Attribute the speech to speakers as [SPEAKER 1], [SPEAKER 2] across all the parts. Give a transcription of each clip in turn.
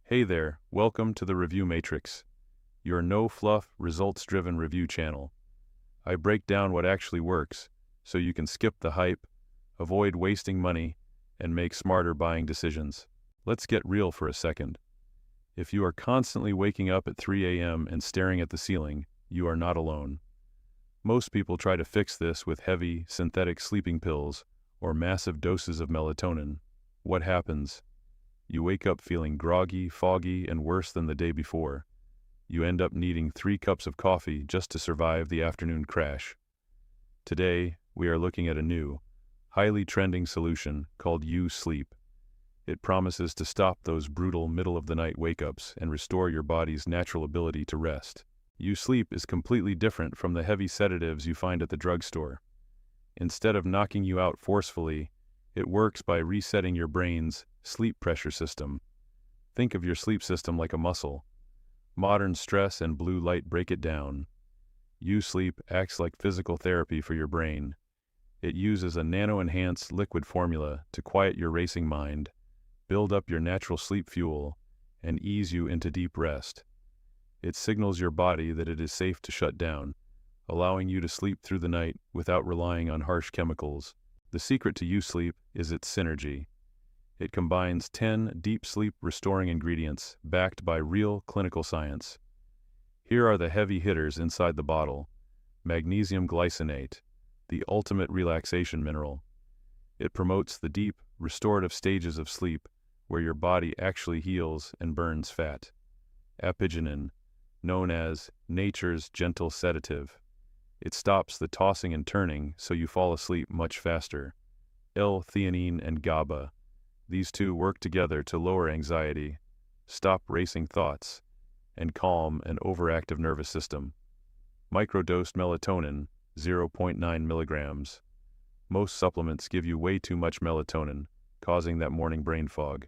[SPEAKER 1] Hey there, welcome to the Review Matrix, your no-fluff, results-driven review channel. I break down what actually works, so you can skip the hype, avoid wasting money, and make smarter buying decisions. Let's get real for a second. If you are constantly waking up at 3 a.m. and staring at the ceiling, you are not alone. Most people try to fix this with heavy, synthetic sleeping pills or massive doses of melatonin. What happens? You wake up feeling groggy, foggy, and worse than the day before. You end up needing 3 cups of coffee just to survive the afternoon crash. Today, we are looking at a new, highly trending solution called U-Sleep. It promises to stop those brutal middle-of-the-night wake-ups and restore your body's natural ability to rest. U-Sleep is completely different from the heavy sedatives you find at the drugstore. Instead of knocking you out forcefully, it works by resetting your brain's sleep pressure system. Think of your sleep system like a muscle. Modern stress and blue light break it down. U-Sleep acts like physical therapy for your brain. It uses a nano-enhanced liquid formula to quiet your racing mind, build up your natural sleep fuel, and ease you into deep rest. It signals your body that it is safe to shut down, allowing you to sleep through the night without relying on harsh chemicals. The secret to U-Sleep is its synergy. It combines 10 deep sleep-restoring ingredients backed by real clinical science. Here are the heavy hitters inside the bottle. Magnesium Glycinate, the ultimate relaxation mineral. It promotes the deep, restorative stages of sleep where your body actually heals and burns fat. Apigenin, known as nature's gentle sedative. It stops the tossing and turning so you fall asleep much faster. L-Theanine and GABA. These two work together to lower anxiety, stop racing thoughts, and calm an overactive nervous system. Microdosed melatonin, 0.9 milligrams. Most supplements give you way too much melatonin, causing that morning brain fog.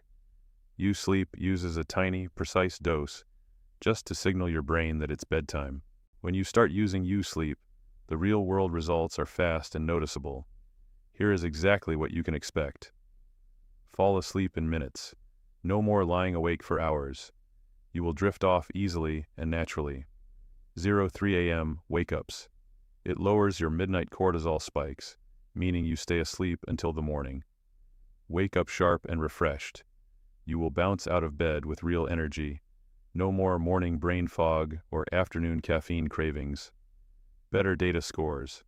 [SPEAKER 1] U-Sleep uses a tiny, precise dose just to signal your brain that it's bedtime. When you start using U-Sleep, the real-world results are fast and noticeable. Here is exactly what you can expect. Fall asleep in minutes. No more lying awake for hours. You will drift off easily and naturally. 3 a.m. wake-ups. It lowers your midnight cortisol spikes, meaning you stay asleep until the morning. Wake up sharp and refreshed. You will bounce out of bed with real energy. No more morning brain fog or afternoon caffeine cravings. Better data scores.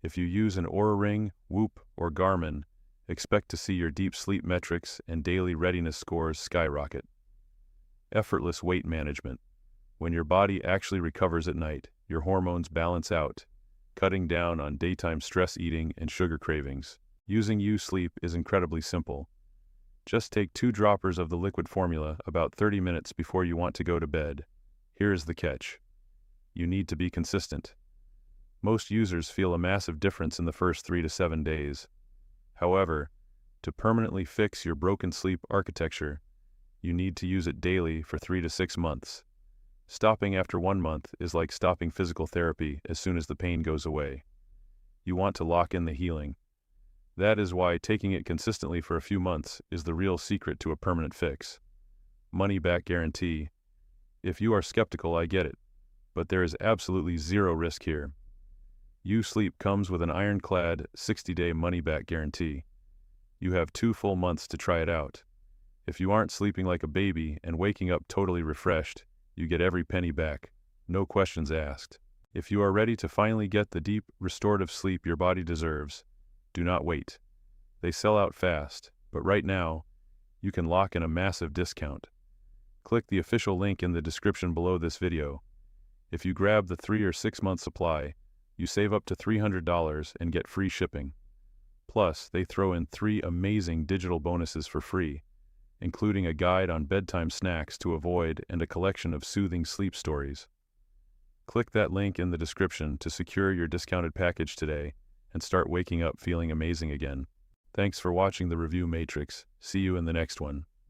[SPEAKER 1] If you use an Oura Ring, Whoop, or Garmin, expect to see your deep sleep metrics and daily readiness scores skyrocket. Effortless weight management. When your body actually recovers at night, your hormones balance out, cutting down on daytime stress eating and sugar cravings. Using U-Sleep is incredibly simple. Just take 2 droppers of the liquid formula about 30 minutes before you want to go to bed. Here is the catch. You need to be consistent. Most users feel a massive difference in the first 3 to 7 days. However, to permanently fix your broken sleep architecture, you need to use it daily for 3 to 6 months. Stopping after 1 month is like stopping physical therapy as soon as the pain goes away. You want to lock in the healing. That is why taking it consistently for a few months is the real secret to a permanent fix. Money-back guarantee. If you are skeptical, I get it, but there is absolutely zero risk here. U-Sleep comes with an ironclad 60-day money-back guarantee. You have 2 full months to try it out. If you aren't sleeping like a baby and waking up totally refreshed, you get every penny back, no questions asked. If you are ready to finally get the deep, restorative sleep your body deserves, do not wait. They sell out fast, but right now, you can lock in a massive discount. Click the official link in the description below this video. If you grab the 3 or 6 month supply, you save up to $300 and get free shipping. Plus, they throw in 3 amazing digital bonuses for free, including a guide on bedtime snacks to avoid and a collection of soothing sleep stories. Click that link in the description to secure your discounted package today and start waking up feeling amazing again. Thanks for watching the Review Matrix. See you in the next one.